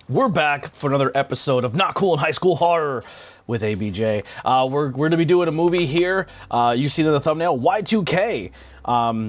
We're back for another episode of Not Cool in High School Horror with ABJ. We're going to be doing a movie here. You see it in the thumbnail, Y2K.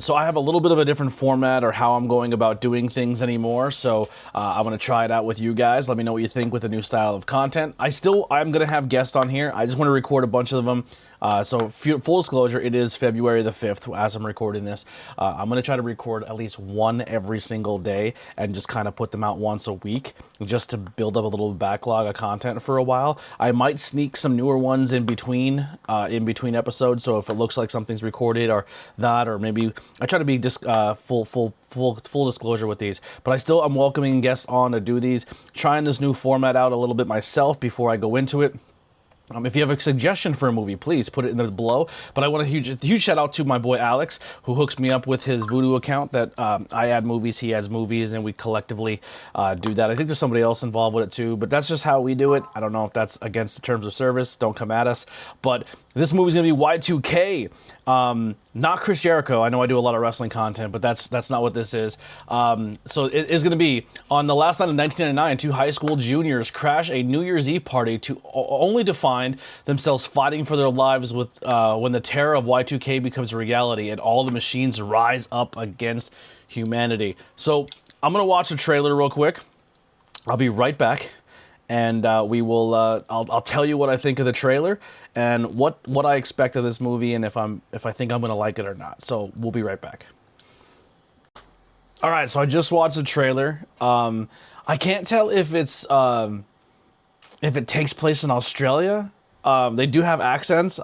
So I have a little bit of a different format or how I'm going about doing things anymore. So I'm going to try it out with you guys. Let me know what you think with the new style of content. I'm going to have guests on here. I just want to record a bunch of them. So full disclosure, it is February the 5th as I'm recording this. I'm going to try to record at least one every single day and just kind of put them out once a week just to build up a little backlog of content for a while. I might sneak some newer ones in between episodes, so if it looks like something's recorded or not, or maybe I try to be just full disclosure with these. But I'm welcoming guests on to do these, trying this new format out a little bit myself before I go into it. If you have a suggestion for a movie, please put it in the below. But I want a huge shout out to my boy Alex, who hooks me up with his Voodoo account that I add movies, he adds movies, and we collectively do that. I think there's somebody else involved with it too, but that's just how we do it. I don't know if that's against the terms of service. Don't come at us. But this movie's going to be Y2K. Not Chris Jericho. I know I do a lot of wrestling content, but that's not what this is. So it is going to be on the last night of 1999, two high school juniors crash a New Year's Eve party only to find themselves fighting for their lives with when the terror of Y2K becomes a reality and all the machines rise up against humanity. So I'm going to watch the trailer real quick. I'll be right back. And we will. I'll tell you what I think of the trailer and what I expect of this movie, and if I think I'm gonna like it or not. So we'll be right back. All right, so I just watched the trailer. I can't tell if it takes place in Australia. They do have accents.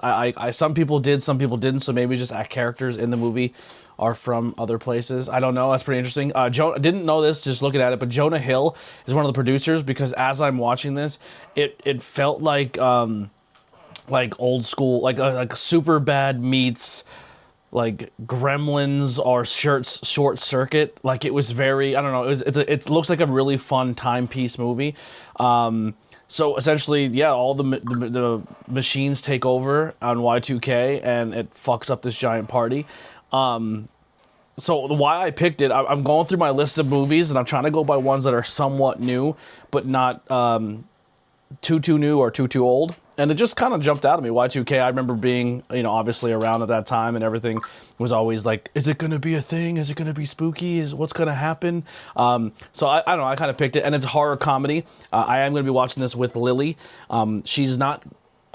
Some people did, some people didn't. So maybe just characters in the movie are from other places. I don't know. That's pretty interesting. I didn't know this just looking at it, but Jonah Hill is one of the producers because as I'm watching this, it felt like old school, like Super Bad meets like Gremlins or Short Circuit. Like it was very, I don't know. It looks like a really fun timepiece movie. So essentially, yeah, all the machines take over on Y2K and it fucks up this giant party. So why I picked it, I'm going through my list of movies and I'm trying to go by ones that are somewhat new, but not too new or too old. And it just kind of jumped out at me. Y2K, I remember being, obviously around at that time and everything was always like, is it going to be a thing? Is it going to be spooky? What's going to happen? So I don't know, I kind of picked it. And it's a horror comedy. I am going to be watching this with Lily. She's not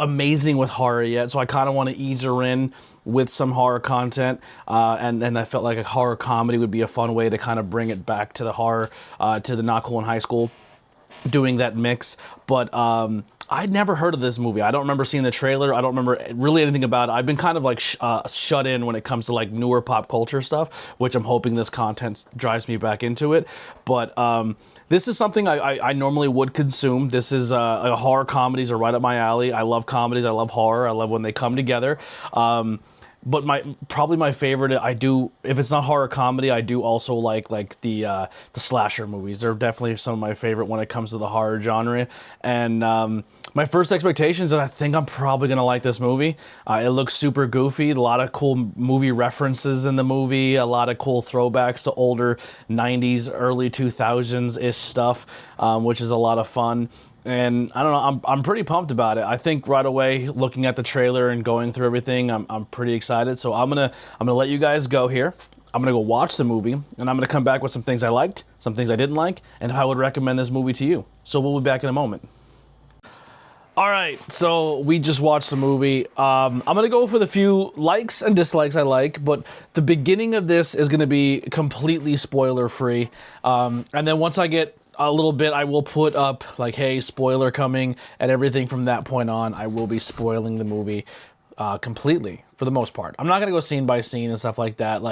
amazing with horror yet, so I kind of want to ease her in with some horror content, and I felt like a horror comedy would be a fun way to kind of bring it back to the horror, to the Not Cool in High School, doing that mix. But I'd never heard of this movie. I don't remember seeing the trailer. I don't remember really anything about it. I've been kind of like shut in when it comes to like newer pop culture stuff, which I'm hoping this content drives me back into it. But this is something I normally would consume. This is horror comedies are right up my alley. I love comedies. I love horror. I love when they come together. But probably my favorite, if it's not horror comedy, I do also like the slasher movies. They're definitely some of my favorite when it comes to the horror genre. And my first expectations that I think I'm probably gonna like this movie. It looks super goofy, a lot of cool movie references in the movie, a lot of cool throwbacks to older 90s, early 2000s-ish stuff, which is a lot of fun. And I don't know, I'm pretty pumped about it. I think right away, looking at the trailer and going through everything, I'm pretty excited. So I'm gonna let you guys go here. I'm gonna go watch the movie, and I'm gonna come back with some things I liked, some things I didn't like, and how I would recommend this movie to you. So we'll be back in a moment. All right, so we just watched the movie. I'm gonna go for the few likes and dislikes I like, but the beginning of this is gonna be completely spoiler free. And then once I get a little bit, I will put up like, hey, spoiler coming, and everything from that point on, I will be spoiling the movie completely for the most part. I'm not gonna go scene by scene and stuff like that.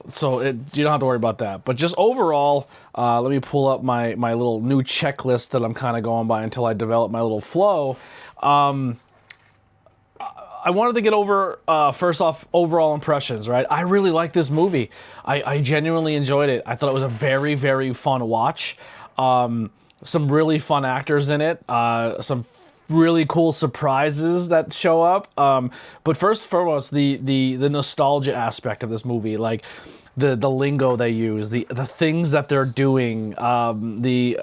So you don't have to worry about that. But just overall, let me pull up my little new checklist that I'm kind of going by until I develop my little flow. I wanted to get over, first off, overall impressions, right? I really like this movie. I genuinely enjoyed it. I thought it was a very, very fun watch. Some really fun actors in it. Some really cool surprises that show up. But first and foremost, the nostalgia aspect of this movie. Like, the lingo they use, the things that they're doing, the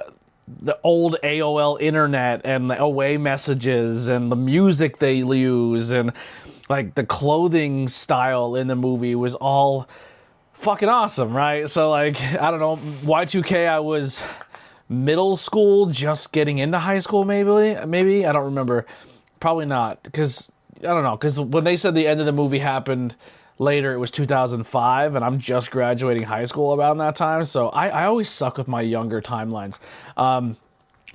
old AOL internet and the away messages and the music they use and like the clothing style in the movie was all fucking awesome, right? So like, I don't know, Y2K, I was middle school, just getting into high school, maybe I don't remember, probably not, because I don't know, because when they said the end of the movie happened later, it was 2005, and I'm just graduating high school around that time, so I always suck with my younger timelines.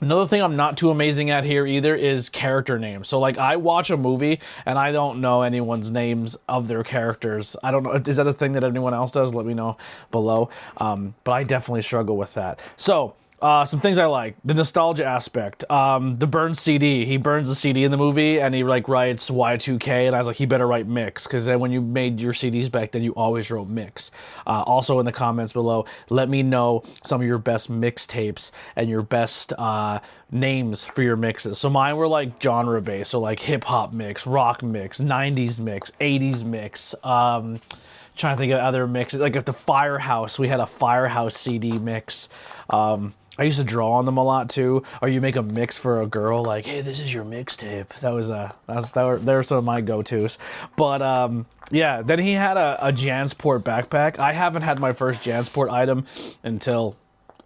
Another thing I'm not too amazing at here either is character names. So like I watch a movie and I don't know anyone's names of their characters. I don't know, is that a thing that anyone else does? Let me know below. But I definitely struggle with that. So some things I like. The nostalgia aspect. The burned CD. He burns the CD in the movie and he like writes Y2K, and I was like, he better write mix, because then when you made your CDs back then, you always wrote mix. Also in the comments below, let me know some of your best mixtapes and your best names for your mixes. So mine were like genre based, so like hip hop mix, rock mix, 90s mix, 80s mix. Trying to think of other mixes. Like at the Firehouse, we had a Firehouse CD mix. I used to draw on them a lot too. Or you make a mix for a girl, like, hey, this is your mixtape. They were some of my go-tos. But yeah, then he had a Jansport backpack. I haven't had my first Jansport item until,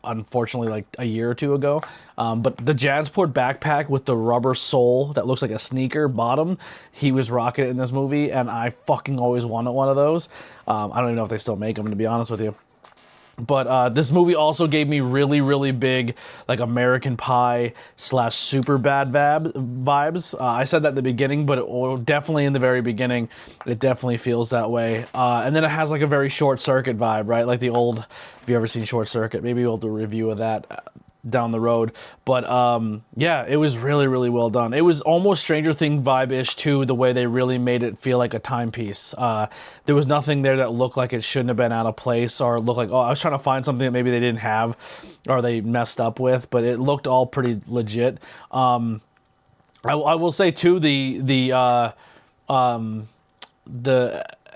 unfortunately, like a year or two ago. But the Jansport backpack with the rubber sole that looks like a sneaker bottom, he was rocking it in this movie, and I fucking always wanted one of those. I don't even know if they still make them, to be honest with you. But this movie also gave me really, really big, like, American Pie / Superbad vibes. I said that at the beginning, but definitely in the very beginning, it definitely feels that way. And then it has, like, a very Short Circuit vibe, right? Like the old, if you ever seen Short Circuit, maybe we'll do a review of that down the road. But yeah, it was really, really well done. It was almost Stranger Things vibe-ish too, the way they really made it feel like a timepiece. There was nothing there that looked like it shouldn't have been out of place, or looked like, oh, I was trying to find something that maybe they didn't have or they messed up with, but it looked all pretty legit. I will say too, the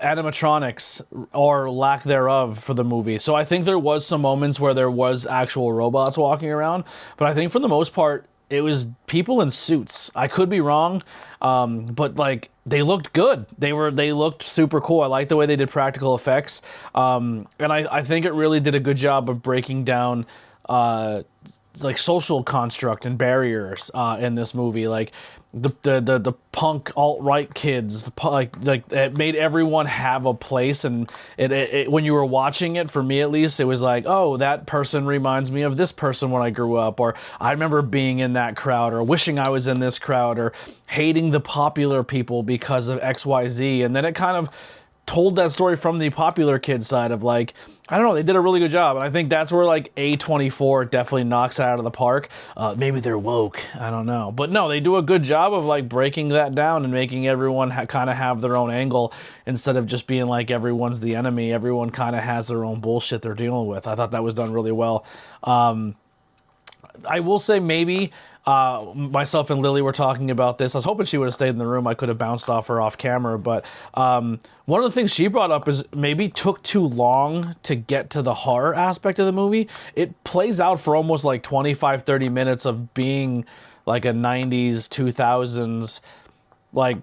animatronics or lack thereof for the movie. So I think there was some moments where there was actual robots walking around, but I think for the most part it was people in suits. I could be wrong, but like they looked good. They looked super cool. I like the way they did practical effects, and I think it really did a good job of breaking down like social construct and barriers in this movie. Like the punk alt-right kids, like it made everyone have a place, and it when you were watching it, for me at least, it was like, oh, that person reminds me of this person when I grew up, or I remember being in that crowd, or wishing I was in this crowd, or hating the popular people because of XYZ. And then it kind of told that story from the popular kid side of like, I don't know, they did a really good job. And I think that's where like A24 definitely knocks it out of the park. Maybe they're woke, I don't know. But no, they do a good job of like breaking that down and making everyone kind of have their own angle, instead of just being like everyone's the enemy. Everyone kind of has their own bullshit they're dealing with. I thought that was done really well. I will say maybe myself and Lily were talking about this. I was hoping she would have stayed in the room. I could have bounced off her off camera, but one of the things she brought up is maybe took too long to get to the horror aspect of the movie. It plays out for almost like 25-30 minutes of being like a 90s, 2000s, like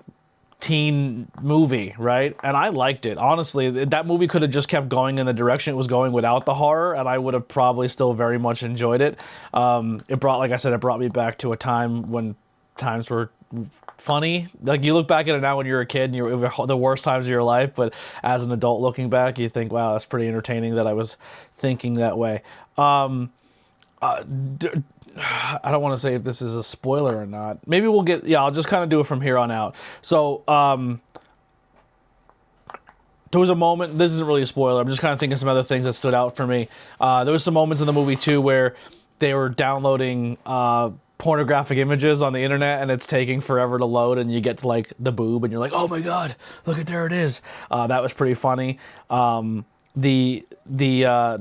teen movie, right? And I liked it. Honestly, that movie could have just kept going in the direction it was going without the horror, and I would have probably still very much enjoyed it. It brought, like I said, it brought me back to a time when times were funny. Like, you look back at it now when you're a kid and you're the worst times of your life, but as an adult looking back, you think, wow, that's pretty entertaining that I was thinking that way. I don't want to say if this is a spoiler or not. Maybe we'll get, yeah, I'll just kind of do it from here on out. So, there was a moment, this isn't really a spoiler, I'm just kind of thinking some other things that stood out for me. There was some moments in the movie too where they were downloading pornographic images on the internet, and it's taking forever to load, and you get to like the boob and you're like, oh my god, look at, there it is. That was pretty funny. The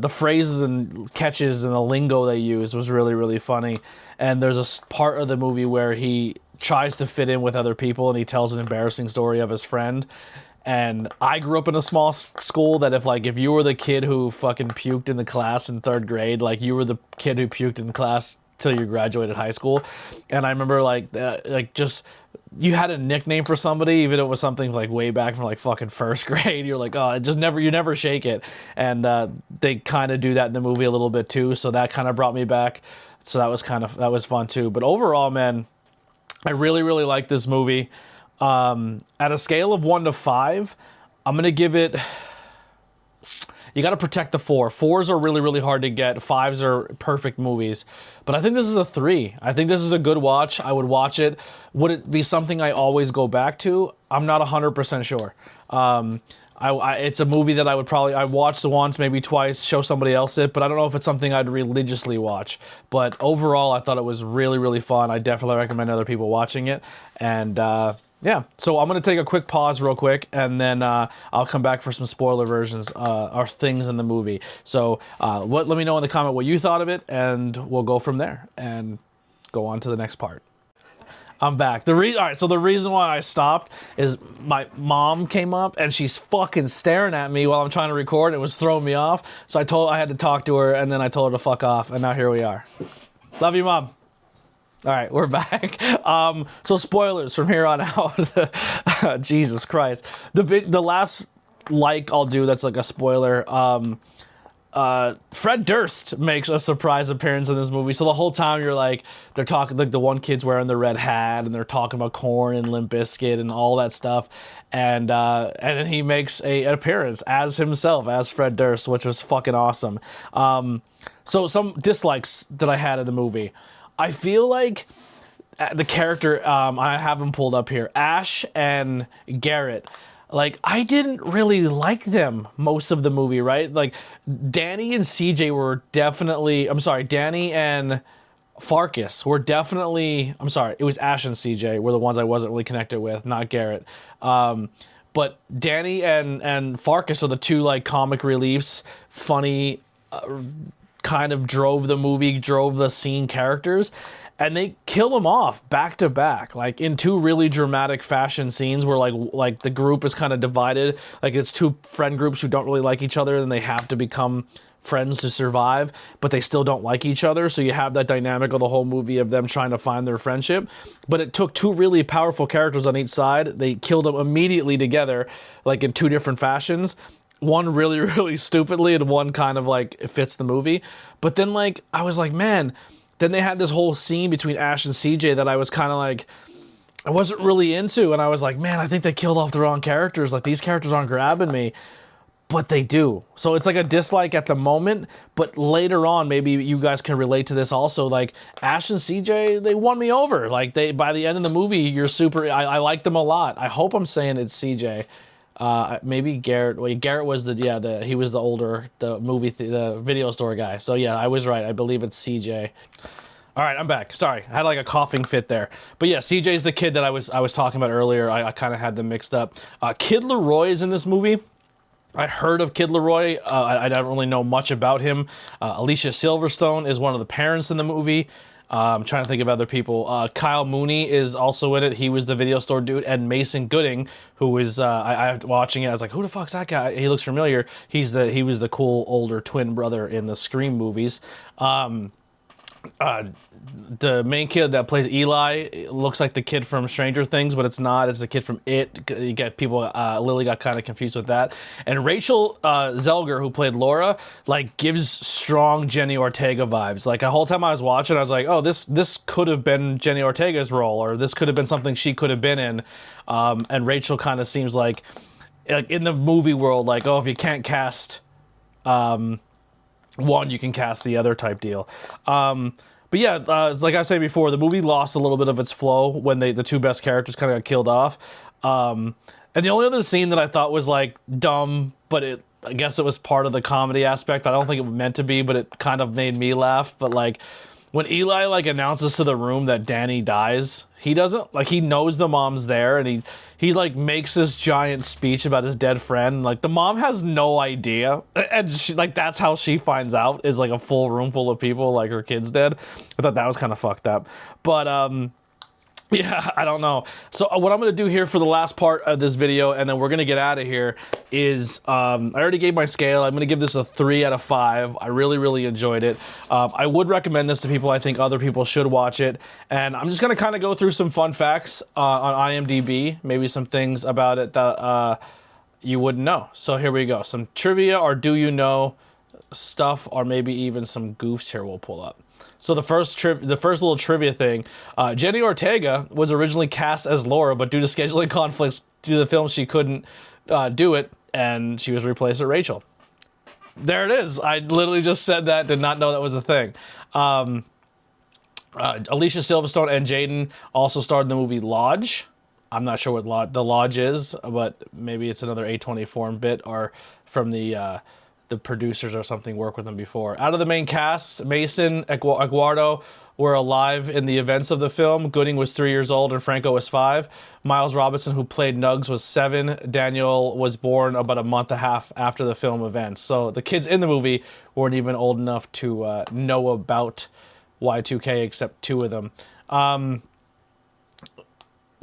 phrases and catches and the lingo they used was really, really funny. And there's a part of the movie where he tries to fit in with other people and he tells an embarrassing story of his friend, And I grew up in a small school that if you were the kid who fucking puked in the class in 3rd grade, like you were the kid who puked in the class till you graduated high school. And I remember just you had a nickname for somebody, even if it was something like way back from like fucking 1st grade. You're like, oh, you never shake it. And they kind of do that in the movie a little bit too. So that kind of brought me back. So that was fun too. But overall, man, I really, really like this movie. At a scale of 1 to 5, I'm going to give it... You got to protect the 4. 4s are really, really hard to get. 5s are perfect movies. But I think this is a 3. I think this is a good watch. I would watch it. Would it be something I always go back to? I'm not 100% sure. It's a movie that I watched once, maybe twice, show somebody else it, but I don't know if it's something I'd religiously watch. But overall, I thought it was really, really fun. I definitely recommend other people watching it. And yeah, so I'm going to take a quick pause real quick, and then I'll come back for some spoiler versions or things in the movie. So let me know in the comment what you thought of it, and we'll go from there and go on to the next part. I'm back. All right, so the reason why I stopped is my mom came up and she's fucking staring at me while I'm trying to record. It was throwing me off. So I had to talk to her, and then I told her to fuck off, and now here we are. Love you, Mom. All right, we're back. So spoilers from here on out. Jesus Christ. The last I'll do that's like a spoiler. Fred Durst makes a surprise appearance in this movie. So the whole time they're talking, like the one kid's wearing the red hat and they're talking about Korn and Limp Bizkit and all that stuff. And then he makes an appearance as himself, as Fred Durst, which was fucking awesome. So some dislikes that I had in the movie. I feel like the character, I have them pulled up here, Ash and Garrett. Like, I didn't really like them most of the movie, right? Like, Danny and CJ were definitely... Danny and Farkas were definitely... it was Ash and CJ were the ones I wasn't really connected with, not Garrett. But Danny and Farkas are the two, like, comic reliefs, funny, kind of drove the scene characters. And they kill them off back to back, like in two really dramatic fashion scenes where like the group is kind of divided. Like it's two friend groups who don't really like each other and they have to become friends to survive, but they still don't like each other. So you have that dynamic of the whole movie of them trying to find their friendship. But it took two really powerful characters on each side. They killed them immediately together, like in two different fashions. One really, really stupidly and one kind of like it fits the movie. But then like I was like, man... Then they had this whole scene between Ash and CJ that I was kind of like, I wasn't really into. And I was like, man, I think they killed off the wrong characters. Like, these characters aren't grabbing me. But they do. So it's like a dislike at the moment. But later on, maybe you guys can relate to this also. Like, Ash and CJ, they won me over. Like, by the end of the movie, you're super... I like them a lot. I hope I'm saying it's CJ. Maybe Garrett. Wait, Garrett was he was the older, the video store guy. So yeah, I was right. I believe it's CJ. All right, I'm back. Sorry, I had like a coughing fit there. But yeah, CJ's the kid that I was talking about earlier. I kind of had them mixed up. Kid Leroy is in this movie. I heard of Kid Leroy. I don't really know much about him. Alicia Silverstone is one of the parents in the movie. I'm trying to think of other people. Kyle Mooney is also in it. He was the video store dude. And Mason Gooding, who was, I watching it, I was like, who the fuck's that guy? He looks familiar. He was the cool older twin brother in the Scream movies. The main kid that plays Eli looks like the kid from Stranger Things, but it's not. It's the kid from It. You get people. Lily got kind of confused with that. And Rachel Zelger, who played Laura, like gives strong Jenny Ortega vibes. Like the whole time I was watching, I was like, oh, this could have been Jenny Ortega's role, or this could have been something she could have been in. And Rachel kind of seems like in the movie world, like, oh, if you can't cast one, you can cast the other type deal. But yeah, like I was saying before, the movie lost a little bit of its flow when the two best characters kind of got killed off. And the only other scene that I thought was like dumb, but I guess it was part of the comedy aspect. I don't think it was meant to be, but it kind of made me laugh. But like when Eli like announces to the room that Danny dies, he doesn't like, he knows the mom's there, and he like makes this giant speech about his dead friend. Like the mom has no idea, and she, like that's how she finds out, is like a full room full of people, like her kid's dead. I thought that was kind of fucked up. But Yeah, I don't know. So what I'm going to do here for the last part of this video, and then we're going to get out of here, is I already gave my scale. I'm going to give this a 3 out of 5. I really, really enjoyed it. I would recommend this to people. I think other people should watch it. And I'm just going to kind of go through some fun facts on IMDb, maybe some things about it that you wouldn't know. So here we go. Some trivia or do you know stuff, or maybe even some goofs here we'll pull up. So the first little trivia thing, Jenny Ortega was originally cast as Laura, but due to scheduling conflicts to the film, she couldn't do it, and she was replaced with Rachel. There it is. I literally just said that, did not know that was a thing. Alicia Silverstone and Jaden also starred in the movie Lodge. I'm not sure what the Lodge is, but maybe it's another A24 bit, or from the producers or something work with them before. Out of the main cast, Mason, Aguardo were alive in the events of the film. Gooding was 3 years old and Franco was 5. Miles Robinson, who played Nugs, was 7. Daniel was born about a month and a half after the film events. So the kids in the movie weren't even old enough to know about Y2K, except 2 of them.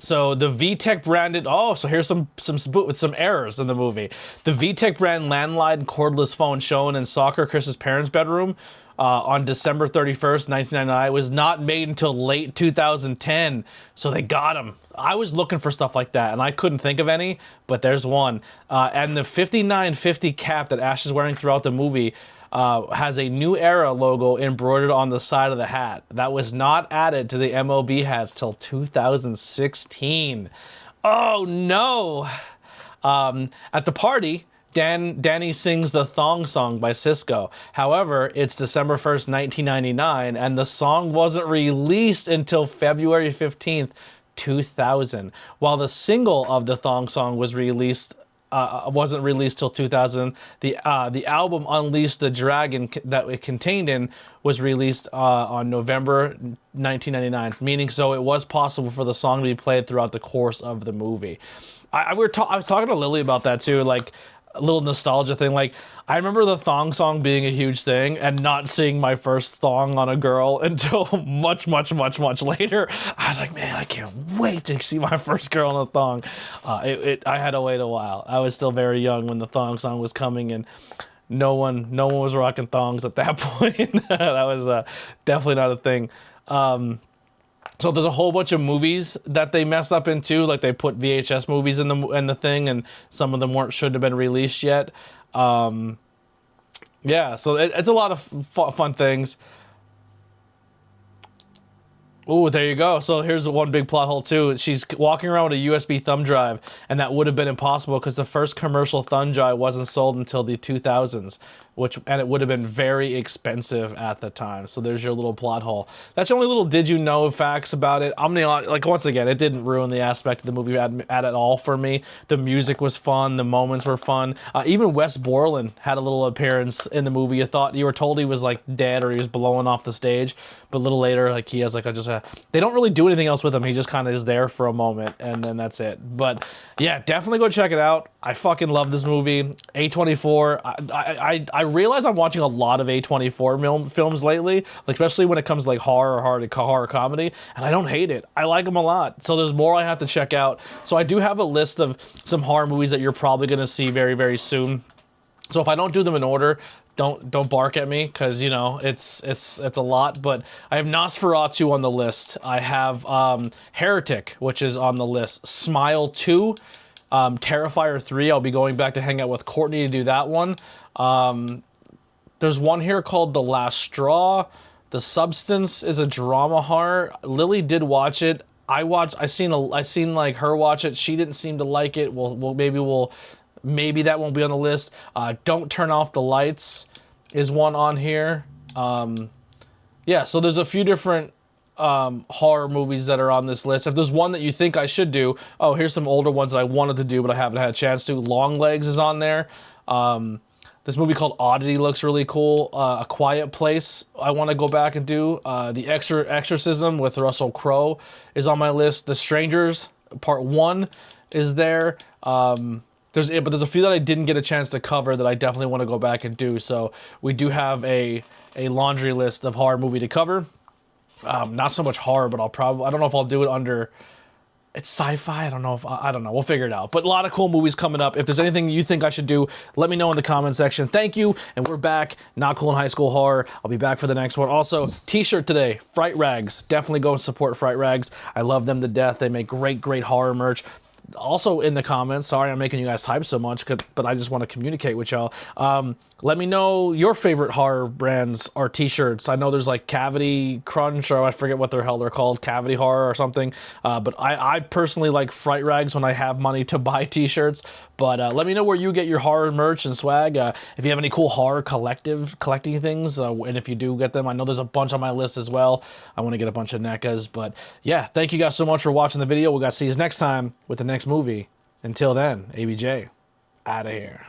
So the VTech branded, so here's some with some errors in the movie. The VTech brand landline cordless phone shown in Soccer Chris's parents' bedroom on December 31st, 1999 was not made until late 2010. So they got him. I was looking for stuff like that and I couldn't think of any, but there's one. And the 5950 cap that Ash is wearing throughout the movie has a New Era logo embroidered on the side of the hat. That was not added to the MLB hats till 2016. Oh no! At the party, Danny sings the Thong Song by Cisco. However, it's December 1st, 1999, and the song wasn't released until February 15th, 2000. While the single of the Thong Song was wasn't released till 2000. The album Unleash the Dragon that it contained in was released on November 1999, meaning so it was possible for the song to be played throughout the course of the movie. I was talking to Lily about that too, like a little nostalgia thing. Like, I remember the thong song being a huge thing and not seeing my first thong on a girl until much, much, much, much later. I was like, man, I can't wait to see my first girl in a thong. I had to wait a while. I was still very young when the thong song was coming, and no one was rocking thongs at that point. That was definitely not a thing. So there's a whole bunch of movies that they mess up into, like they put VHS movies in the thing, and some of them shouldn't have been released yet. Yeah, so it's a lot of fun things. Oh, there you go. So here's one big plot hole too. She's walking around with a USB thumb drive, and that would have been impossible because the first commercial thumb drive wasn't sold until the 2000s, and it would have been very expensive at the time. So there's your little plot hole. That's the only little did you know facts about it. I'm gonna, like, once again, it didn't ruin the aspect of the movie at all for me. The music was fun. The moments were fun. Even Wes Borland had a little appearance in the movie. You were told he was like dead or he was blowing off the stage, but a little later, like, he has like they don't really do anything else with him. He just kind of is there for a moment, and then that's it. But yeah, definitely go check it out. I fucking love this movie. A24. I realize I'm watching a lot of A24 films lately, like, especially when it comes to like horror comedy, and I don't hate it. I like them a lot. So there's more I have to check out. So I do have a list of some horror movies that you're probably going to see very, very soon. So if I don't do them in order, don't bark at me, because, you know, it's a lot. But I have Nosferatu on the list. I have Heretic, which is on the list. Smile 2, Terrifier 3. I'll be going back to hang out with Courtney to do that one. There's one here called The Last Straw. The Substance is a drama horror. Lily did watch it. I seen like her watch it. She didn't seem to like it. Maybe that won't be on the list. Don't Turn Off the Lights is one on here. Yeah, so there's a few different horror movies that are on this list. If there's one that you think I should do, here's some older ones that I wanted to do but I haven't had a chance to. Longlegs is on there. This movie called Oddity looks really cool. A Quiet Place I want to go back and do. The Exorcism with Russell Crowe is on my list. The Strangers Part 1 is there. There's a few that I didn't get a chance to cover that I definitely want to go back and do. So we do have a laundry list of horror movie to cover. Not so much horror, but I don't know if I'll do it under. It's sci-fi. I don't know if I don't know. We'll figure it out. But a lot of cool movies coming up. If there's anything you think I should do, let me know in the comment section. Thank you, and we're back. Not Cool in High School Horror. I'll be back for the next one. Also, t-shirt today. Fright Rags. Definitely go and support Fright Rags. I love them to death. They make great horror merch. Also in the comments, sorry I'm making you guys type so much, but I just want to communicate with y'all. Let me know your favorite horror brands or t-shirts. I know there's like Cavity Crunch, or I forget what the hell they're called, Cavity Horror or something. But I personally like Fright Rags when I have money to buy t-shirts. But let me know where you get your horror merch and swag. If you have any cool horror collecting things, and if you do get them, I know there's a bunch on my list as well. I want to get a bunch of NECAs. But yeah, thank you guys so much for watching the video. We'll see you next time with the next movie. Until then, ABJ, out of here.